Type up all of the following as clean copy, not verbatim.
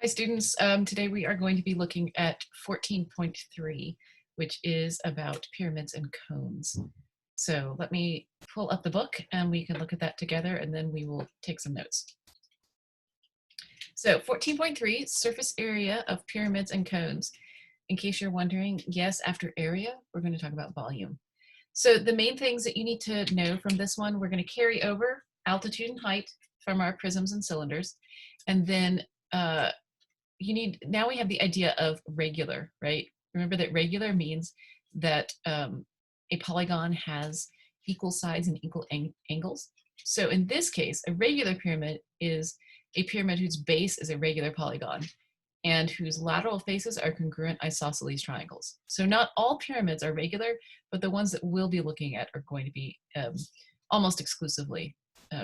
Hi students, today we are going to be looking at 14.3, which is about pyramids and cones. So let me pull up the book and we can look at that together and then we will take some notes. So 14.3, surface area of pyramids and cones. In case you're wondering, yes, after area, we're going to talk about volume. So the main things that you need to know from this one, we're going to carry over altitude and height from our prisms and cylinders, and then now we have the idea of regular, right? Remember that regular means that a polygon has equal sides and equal angles. So in this case, a regular pyramid is a pyramid whose base is a regular polygon and whose lateral faces are congruent isosceles triangles. So not all pyramids are regular, but the ones that we'll be looking at are going to be almost exclusively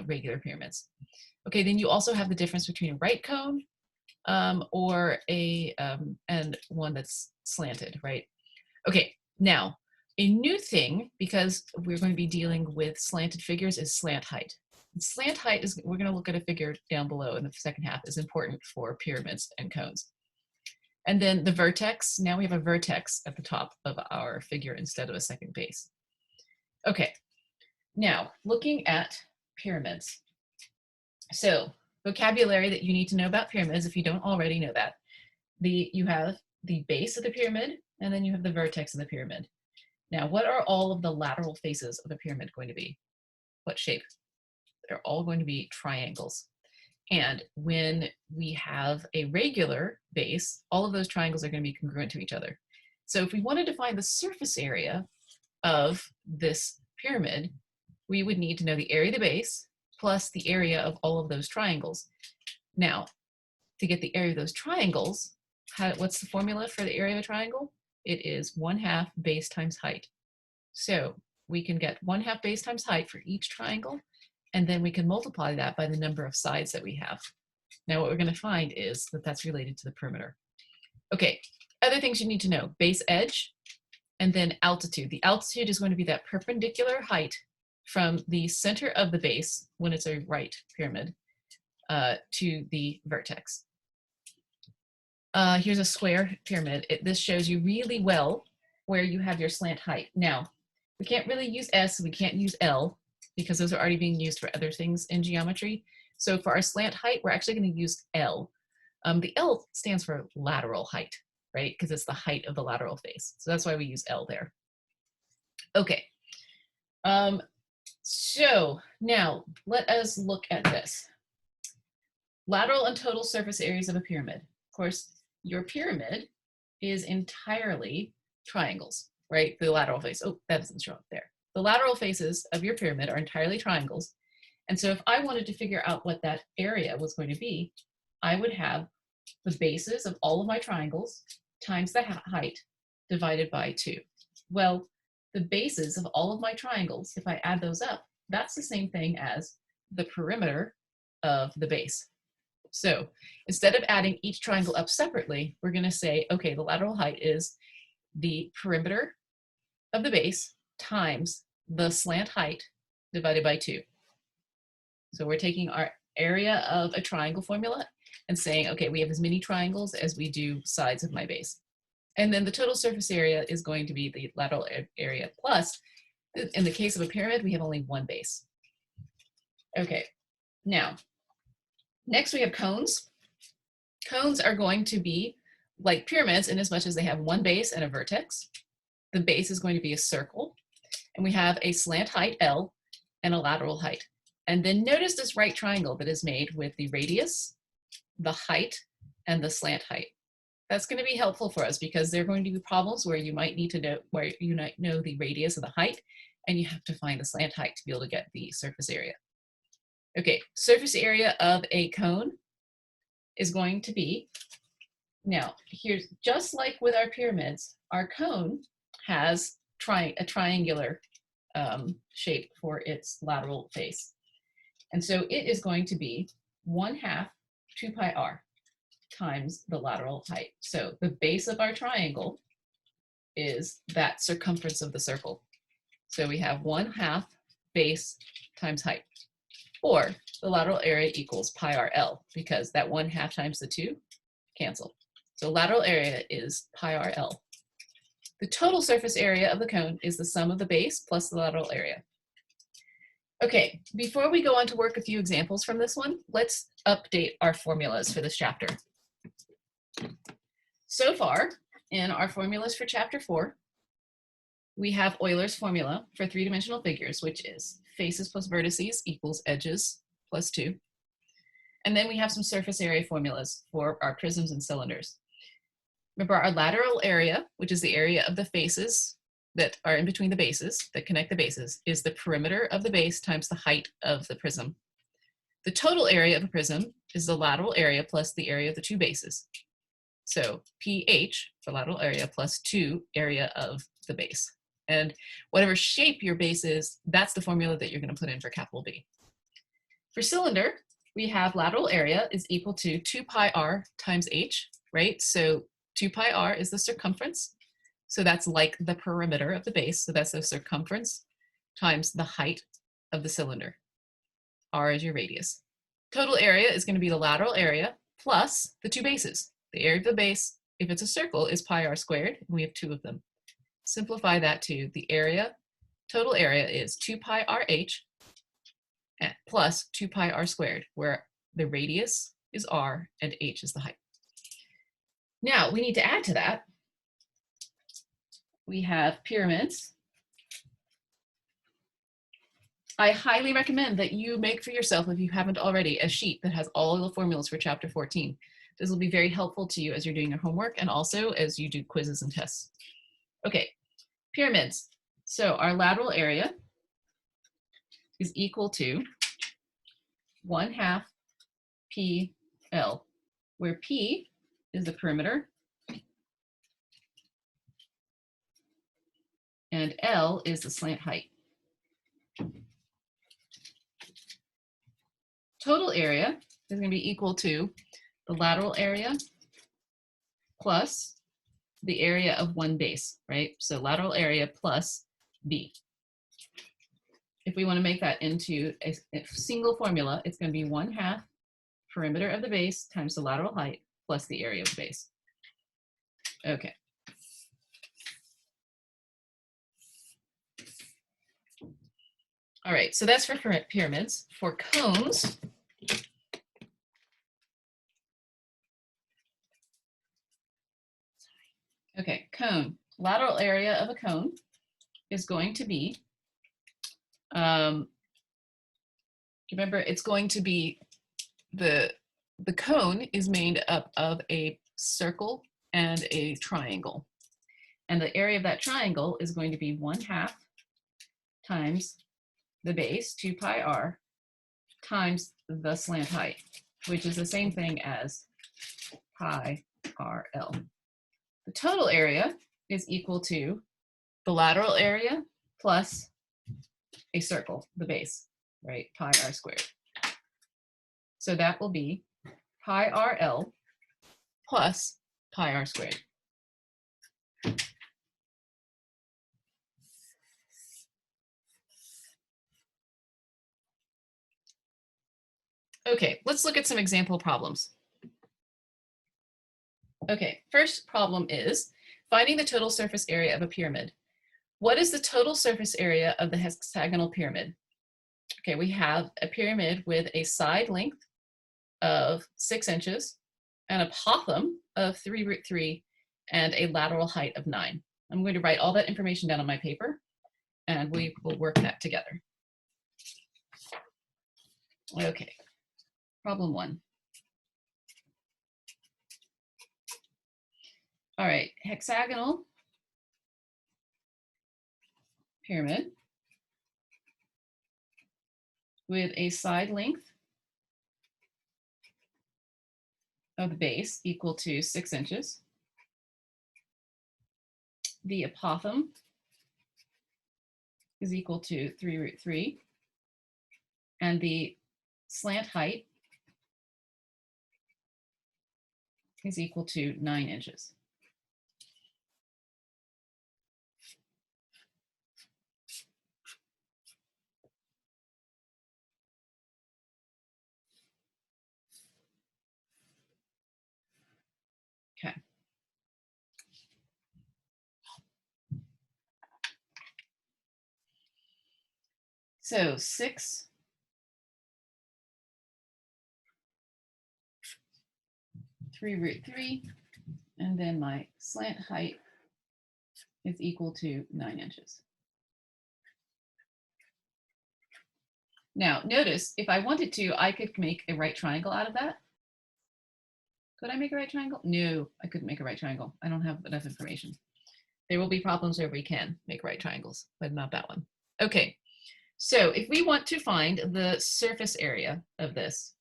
regular pyramids. Okay, then you also have the difference between a right cone or and one that's slanted, right? Okay, now a new thing, because we're going to be dealing with slanted figures, is slant height. And slant height is, we're going to look at a figure down below in the second half, is important for pyramids and cones. And then the vertex, now we have a vertex at the top of our figure instead of a second base. Okay, now looking at pyramids. So vocabulary that you need to know about pyramids, if you don't already know that. You have the base of the pyramid, and then you have the vertex of the pyramid. Now, what are all of the lateral faces of a pyramid going to be? What shape? They're all going to be triangles. And when we have a regular base, all of those triangles are going to be congruent to each other. So if we wanted to find the surface area of this pyramid, we would need to know the area of the base plus the area of all of those triangles. Now, to get the area of those triangles, what's the formula for the area of a triangle? It is 1/2 base times height. So we can get 1/2 base times height for each triangle, and then we can multiply that by the number of sides that we have. Now what we're going to find is that that's related to the perimeter. Okay, other things you need to know: base edge, and then altitude. The altitude is going to be that perpendicular height from the center of the base, when it's a right pyramid, to the vertex. Here's a square pyramid. This shows you really well where you have your slant height. Now, we can't really use S, we can't use L, because those are already being used for other things in geometry. So for our slant height, we're actually going to use L. The L stands for lateral height, right? Because it's the height of the lateral face. So that's why we use L there. Okay. So now let us look at this. Lateral and total surface areas of a pyramid. Of course, your pyramid is entirely triangles, right? The lateral face. Oh, that doesn't show up there. The lateral faces of your pyramid are entirely triangles. And so if I wanted to figure out what that area was going to be, I would have the bases of all of my triangles times the height divided by 2. Well, the bases of all of my triangles, if I add those up, that's the same thing as the perimeter of the base. So instead of adding each triangle up separately, we're going to say, okay, the lateral height is the perimeter of the base times the slant height divided by 2. So we're taking our area of a triangle formula and saying, okay, we have as many triangles as we do sides of my base. And then the total surface area is going to be the lateral area plus, in the case of a pyramid, we have only one base. Okay, now, next we have cones. Cones are going to be like pyramids in as much as they have one base and a vertex. The base is going to be a circle, and we have a slant height L and a lateral height. And then notice this right triangle that is made with the radius, the height, and the slant height. That's going to be helpful for us because there are going to be problems where you might need to know where you might know the radius of the height, and you have to find the slant height to be able to get the surface area. Okay, surface area of a cone is going to be, now here's, just like with our pyramids, our cone has a triangular shape for its lateral face. And so it is going to be 1/2 2 pi r times the lateral height. So the base of our triangle is that circumference of the circle. So we have 1/2 base times height, or the lateral area equals pi r L, because that 1/2 times the 2 cancel. So lateral area is pi RL. The total surface area of the cone is the sum of the base plus the lateral area. Okay, before we go on to work a few examples from this one, let's update our formulas for this chapter. So far, in our formulas for chapter 4, we have Euler's formula for three-dimensional figures, which is faces plus vertices equals edges plus 2. And then we have some surface area formulas for our prisms and cylinders. Remember, our lateral area, which is the area of the faces that are in between the bases, that connect the bases, is the perimeter of the base times the height of the prism. The total area of a prism is the lateral area plus the area of the two bases. So PH, for lateral area, plus 2 area of the base. And whatever shape your base is, that's the formula that you're going to put in for capital B. For cylinder, we have lateral area is equal to 2 pi r times h, right? So 2 pi r is the circumference. So that's like the perimeter of the base. So that's the circumference times the height of the cylinder. R is your radius. Total area is going to be the lateral area plus the two bases. The area of the base, if it's a circle, is pi r squared. And we have 2 of them. Simplify that to the area. Total area is 2 pi rh plus 2 pi r squared, where the radius is r and h is the height. Now we need to add to that. We have pyramids. I highly recommend that you make for yourself, if you haven't already, a sheet that has all of the formulas for chapter 14. This will be very helpful to you as you're doing your homework and also as you do quizzes and tests. Okay, pyramids. So our lateral area is equal to 1/2 PL, where P is the perimeter and L is the slant height. Total area is going to be equal to the lateral area plus the area of one base, right? So lateral area plus B. If we want to make that into a single formula, it's going to be 1/2 perimeter of the base times the lateral height plus the area of the base. Okay. All right, so that's for pyramids. For cones, okay, cone. Lateral area of a cone is going to be, remember, it's going to be the cone is made up of a circle and a triangle. And the area of that triangle is going to be 1/2 times the base, 2 pi r, times the slant height, which is the same thing as pi RL. The total area is equal to the lateral area plus a circle, the base, right? Pi r squared. So that will be pi RL plus pi r squared. Okay, let's look at some example problems. Okay, first problem is finding the total surface area of a pyramid. What is the total surface area of the hexagonal pyramid? Okay, we have a pyramid with a side length of 6 inches, an apothem of 3√3, and a lateral height of 9. I'm going to write all that information down on my paper, and we will work that together. Okay, problem 1. All right, hexagonal pyramid with a side length of the base equal to 6 inches. The apothem is equal to 3√3, and the slant height is equal to 9 inches. So 6 3√3, and then my slant height is equal to 9 inches. Now, notice if I wanted to, I could make a right triangle out of that. Could I make a right triangle? No, I couldn't make a right triangle. I don't have enough information. There will be problems where we can make right triangles, but not that one. Okay, so if we want to find the surface area of this,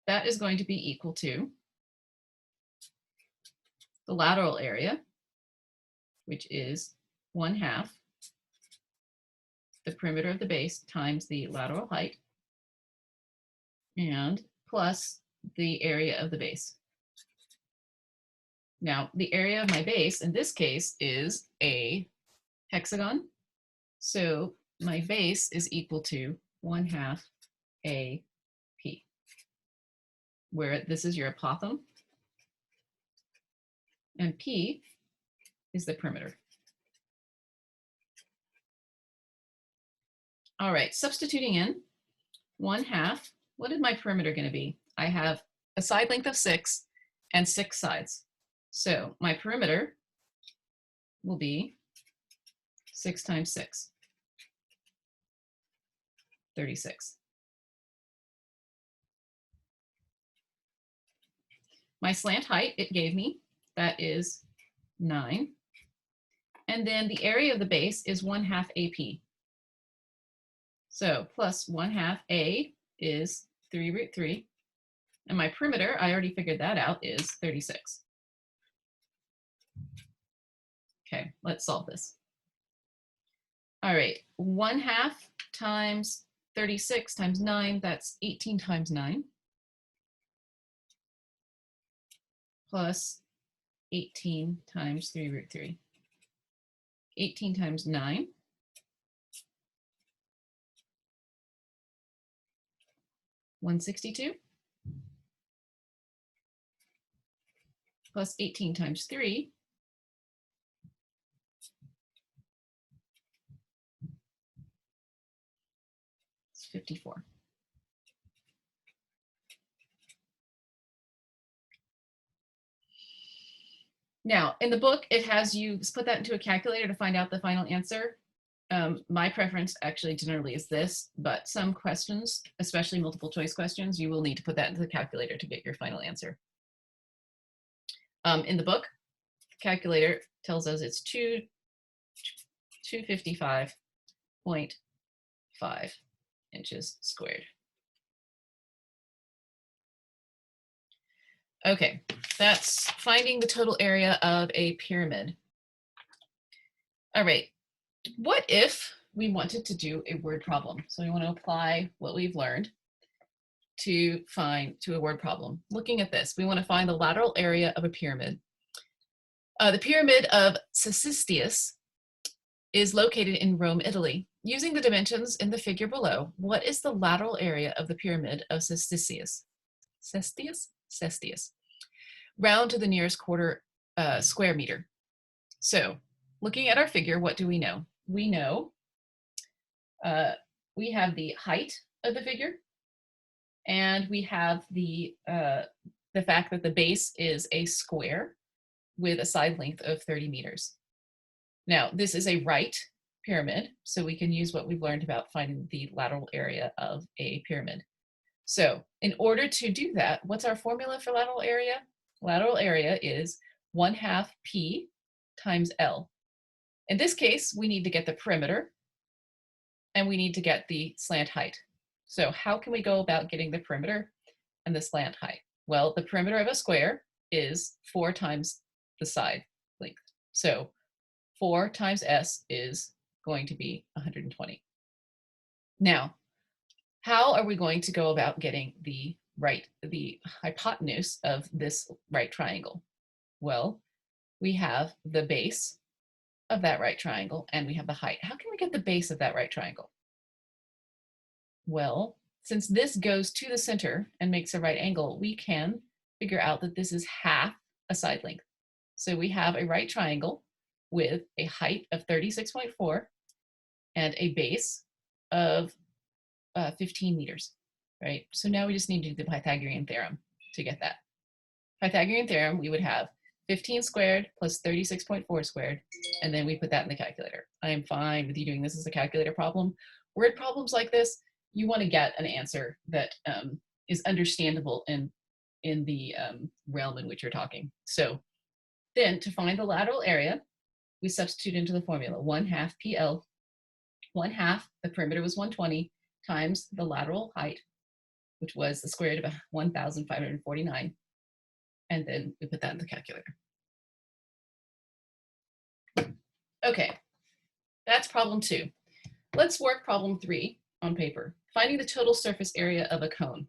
that is going to be equal to the lateral area, which is 1/2 the perimeter of the base times the lateral height, and plus the area of the base. Now, the area of my base in this case is a hexagon. So my base is equal to 1/2 AP, where this is your apothem, and P is the perimeter. All right, substituting in 1/2, what is my perimeter going to be? I have a side length of 6 and 6 sides. So my perimeter will be 6 times 6, 36. My slant height, it gave me, that is 9. And then the area of the base is 1/2 AP. So plus 1/2 A is 3√3. And my perimeter, I already figured that out, is 36. Okay, let's solve this. All right, 1/2 times 36 times 9, that's 18 times 9. Plus 18 times 3√3. 18 times 9. 162. Plus 18 times 3. It's 54. Now, in the book, it has you put that into a calculator to find out the final answer. My preference actually generally is this, but some questions, especially multiple choice questions, you will need to put that into the calculator to get your final answer. In the book, calculator tells us it's 255.5 inches squared. Okay, that's finding the total area of a pyramid. All right, what if we wanted to do a word problem? So we want to apply what we've learned to a word problem. Looking at this, we want to find the lateral area of a pyramid. The pyramid of Cestius is located in Rome, Italy. Using the dimensions in the figure below, what is the lateral area of the pyramid of Cestius? Cestius. Round to the nearest quarter square meter. So looking at our figure, what do we know? We know we have the height of the figure, and we have the fact that the base is a square with a side length of 30 meters. Now, this is a right pyramid, so we can use what we've learned about finding the lateral area of a pyramid. So in order to do that, what's our formula for lateral area? Lateral area is 1/2 P times L. In this case, we need to get the perimeter, and we need to get the slant height. So how can we go about getting the perimeter and the slant height? Well, the perimeter of a square is 4 times the side length. So 4 times S is going to be 120. Now, how are we going to go about getting the hypotenuse of this right triangle? Well, we have the base of that right triangle and we have the height. How can we get the base of that right triangle? Well, since this goes to the center and makes a right angle, we can figure out that this is half a side length. So we have a right triangle with a height of 36.4 and a base of 15 meters, right? So now we just need to do the Pythagorean theorem to get that. Pythagorean theorem, we would have 15 squared plus 36.4 squared, and then we put that in the calculator. I am fine with you doing this as a calculator problem. Word problems like this, you want to get an answer that is understandable in the realm in which you're talking. So then to find the lateral area, we substitute into the formula 1/2 PL, 1/2, the perimeter was 120, times the lateral height, which was the square root of 1,549. And then we put that in the calculator. Okay, that's problem 2. Let's work problem 3 on paper, finding the total surface area of a cone.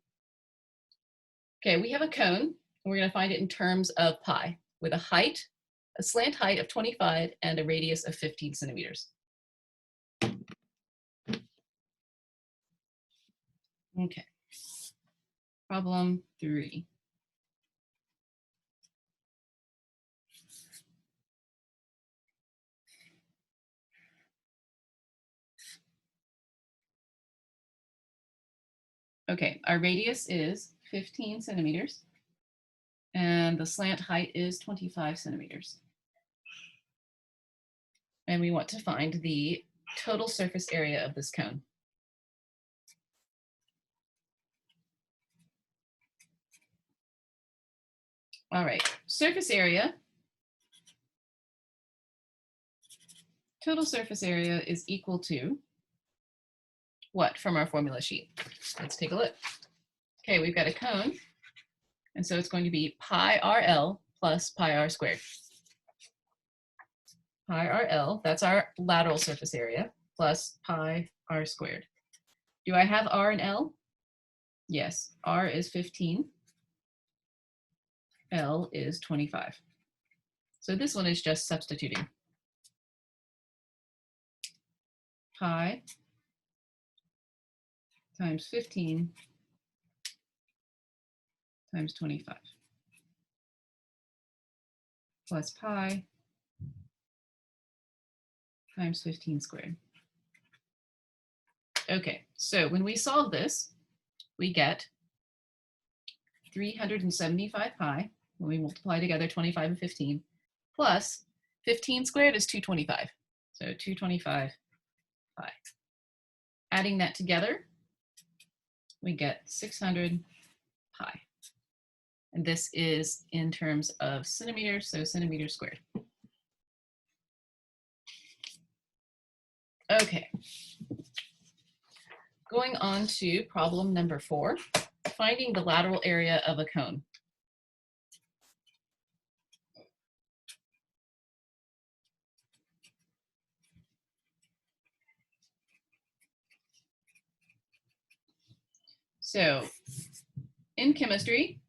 Okay, we have a cone, and we're going to find it in terms of pi, with a slant height of 25 and a radius of 15 centimeters. Okay, problem 3. Okay, our radius is 15 centimeters, and the slant height is 25 centimeters. And we want to find the total surface area of this cone. All right, surface area. Total surface area is equal to what from our formula sheet? Let's take a look. Okay, we've got a cone, and so it's going to be pi RL plus pi r squared. Pi RL, that's our lateral surface area, plus pi r squared. Do I have R and L? Yes, R is 15, L is 25. So this one is just substituting. Pi times 15 times 25 plus pi times 15 squared. Okay, so when we solve this, we get 375 pi, when we multiply together 25 and 15, plus 15 squared is 225. So 225 pi. Adding that together, we get 600 pi. And this is in terms of centimeters, so centimeters squared. Okay. Going on to problem number 4, finding the lateral area of a cone. So in chemistry,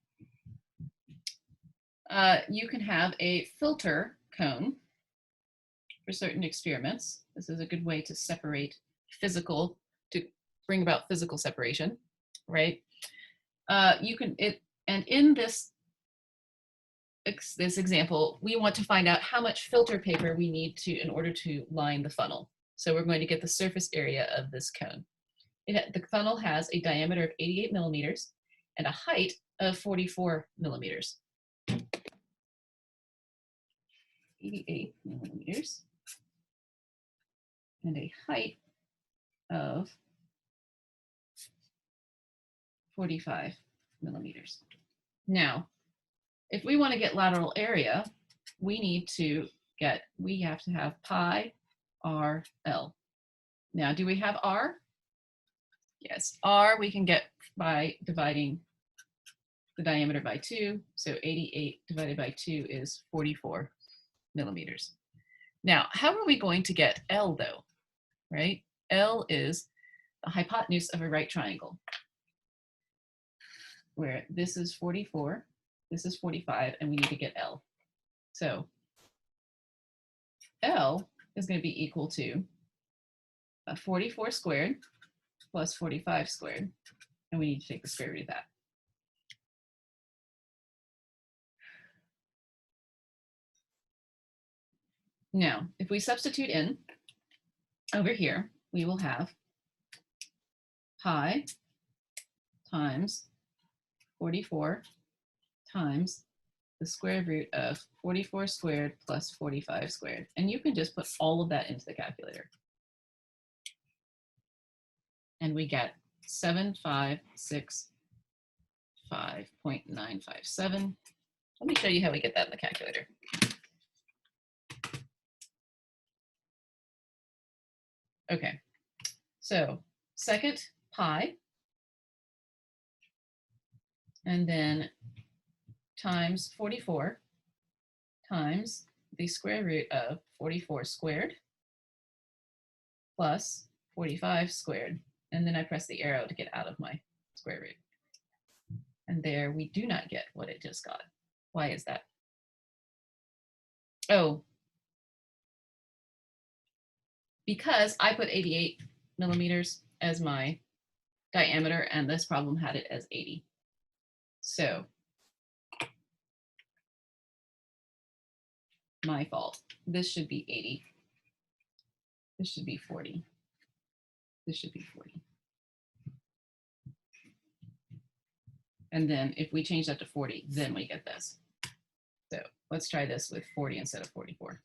you can have a filter cone for certain experiments. This is a good way to separate to bring about physical separation, right? And in this example, we want to find out how much filter paper we need in order to line the funnel. So we're going to get the surface area of this cone. The funnel has a diameter of 88 millimeters and a height of 44 millimeters. 88 millimeters and a height of 45 millimeters. Now, if we want to get lateral area, we have to have pi RL. Now, do we have R? Yes, R we can get by dividing the diameter by 2. So 88 divided by 2 is 44 millimeters. Now, how are we going to get L though, right? L is the hypotenuse of a right triangle, where this is 44, this is 45, and we need to get L. So L is going to be equal to 44 squared plus 45 squared, and we need to take the square root of that. Now, if we substitute in over here, we will have pi times 44 times the square root of 44 squared plus 45 squared. And you can just put all of that into the calculator. And we get 7565.957. Let me show you how we get that in the calculator. Okay, so second pi, and then times 44 times the square root of 44 squared plus 45 squared. And then I press the arrow to get out of my square root. And there we do not get what it just got. Why is that? Oh, because I put 88 millimeters as my diameter and this problem had it as 80. So my fault. This should be 80. This should be 40. This should be 40. And then if we change that to 40, then we get this. So let's try this with 40 instead of 44.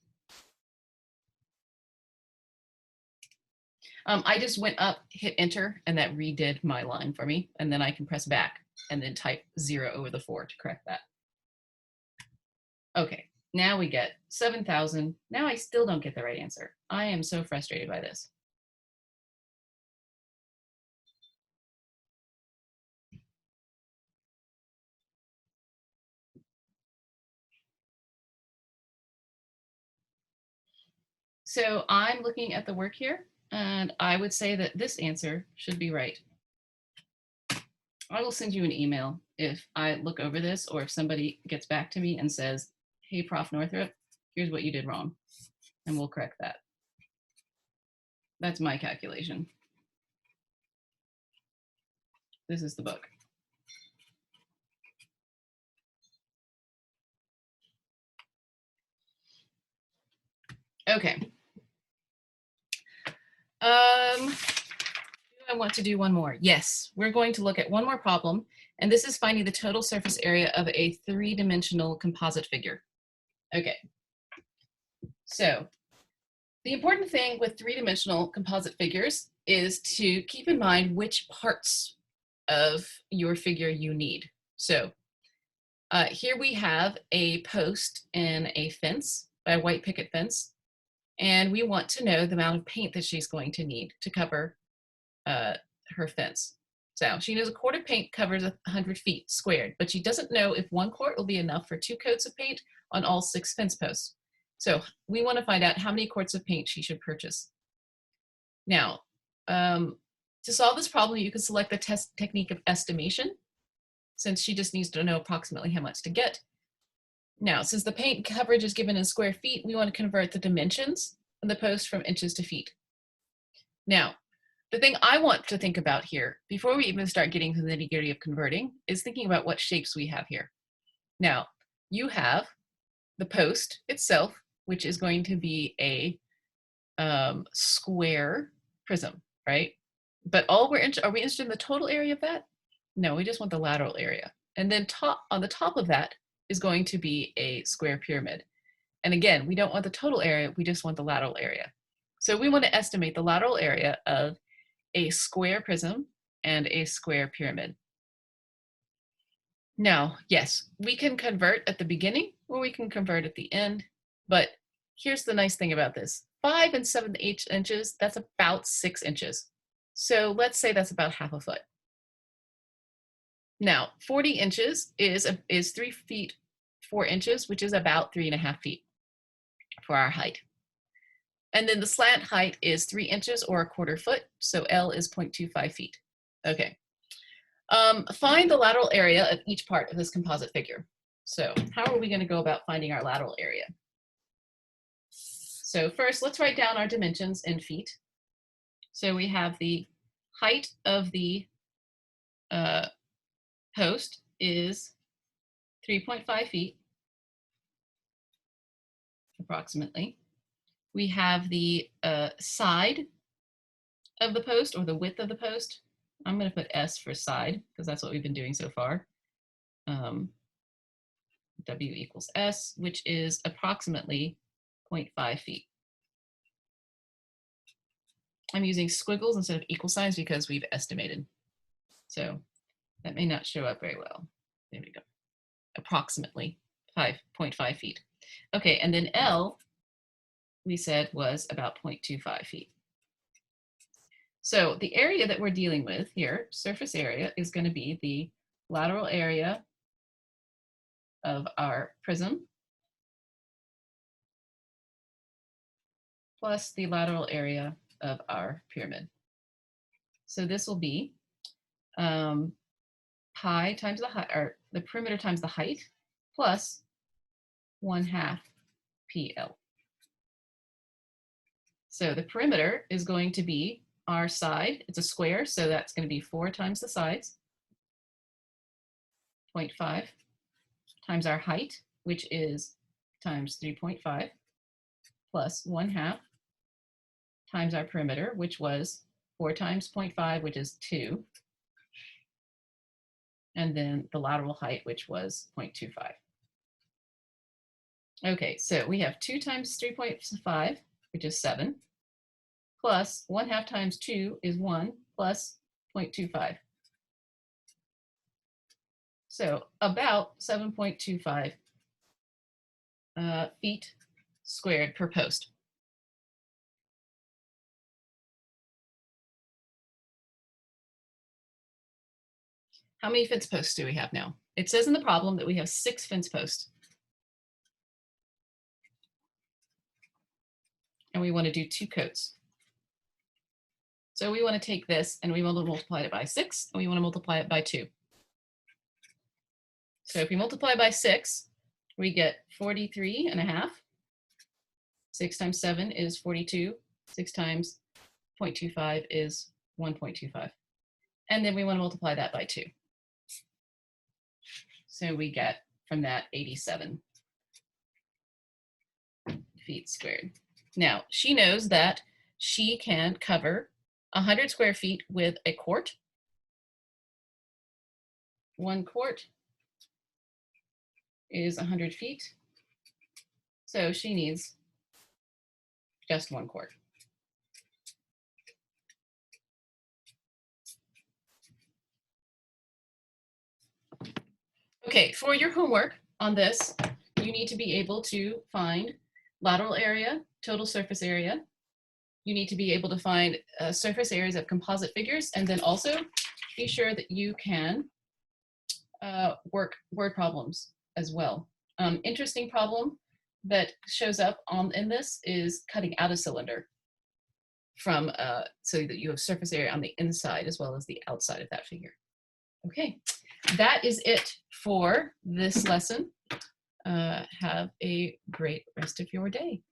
I just went up, hit enter, and that redid my line for me. And then I can press back and then type 0 over the 4 to correct that. Okay, now we get 7,000. Now I still don't get the right answer. I am so frustrated by this. So I'm looking at the work here, and I would say that this answer should be right. I will send you an email if I look over this or if somebody gets back to me and says, hey, Prof. Northrup, here's what you did wrong, and we'll correct that. That's my calculation. This is the book. Okay. Do I want to do one more? Yes, we're going to look at one more problem, and this is finding the total surface area of a three-dimensional composite figure. Okay. So the important thing with three-dimensional composite figures is to keep in mind which parts of your figure you need. So here we have a post in a fence, a white picket fence, and we want to know the amount of paint that she's going to need to cover her fence. So she knows a quart of paint covers 100 feet squared, but she doesn't know if 1 quart will be enough for 2 coats of paint on all 6 fence posts. So we want to find out how many quarts of paint she should purchase. Now, to solve this problem, you can select the test technique of estimation, since she just needs to know approximately how much to get. Now, since the paint coverage is given in square feet, we want to convert the dimensions of the post from inches to feet. Now, the thing I want to think about here, before we even start getting to the nitty-gritty of converting, is thinking about what shapes we have here. Now, you have the post itself, which is going to be a square prism, right? But are we interested in the total area of that? No, we just want the lateral area. And then on the top of that is going to be a square pyramid. And again, we don't want the total area, we just want the lateral area. So we want to estimate the lateral area of a square prism and a square pyramid. Now, yes, we can convert at the beginning or we can convert at the end, but here's the nice thing about this. 5 7/8 inches, that's about 6 inches. So let's say that's about half a foot. Now, 40 inches is 3 feet 4 inches, which is about 3.5 feet for our height. And then the slant height is 3 inches or 1/4 foot, so L is 0.25 feet. Okay. Find the lateral area of each part of this composite figure. So how are we going to go about finding our lateral area? So first, let's write down our dimensions in feet. So we have the height of the post is 3.5 feet, approximately. We have the side of the post, or the width of the post. I'm going to put S for side because that's what we've been doing so far. W equals S, which is approximately 0.5 feet. I'm using squiggles instead of equal signs because we've estimated. So that may not show up very well. There we go. Approximately 5.5 feet. Okay, and then L, we said, was about 0.25 feet. So the area that we're dealing with here, surface area, is going to be the lateral area of our prism plus the lateral area of our pyramid. So this will be pi times the height, or the perimeter times the height, plus 1/2 PL. So the perimeter is going to be our side. It's a square, so that's going to be 4 times the sides, 0.5, times our height, which is times 3.5, plus 1/2 times our perimeter, which was 4 times 0.5, which is 2, and then the lateral height, which was 0.25. Okay, so we have 2 times 3.5, which is 7, plus 1/2 times 2 is 1, plus 0.25. So about 7.25 feet squared per post. How many fence posts do we have now? It says in the problem that we have 6 fence posts. And we want to do 2 coats. So we want to take this and we want to multiply it by 6, and we want to multiply it by 2. So if we multiply by 6, we get 43.5. 6 times 7 is 42. 6 times 0.25 is 1.25. And then we want to multiply that by 2. So we get from that 87 feet squared. Now, she knows that she can cover 100 square feet with a quart. 1 quart is 100 feet. So she needs just 1 quart. Okay, for your homework on this, you need to be able to find lateral area, total surface area. You need to be able to find surface areas of composite figures, and then also be sure that you can work word problems as well. Interesting problem that shows up in this is cutting out a cylinder from so that you have surface area on the inside as well as the outside of that figure. Okay, that is it for this lesson. Have a great rest of your day.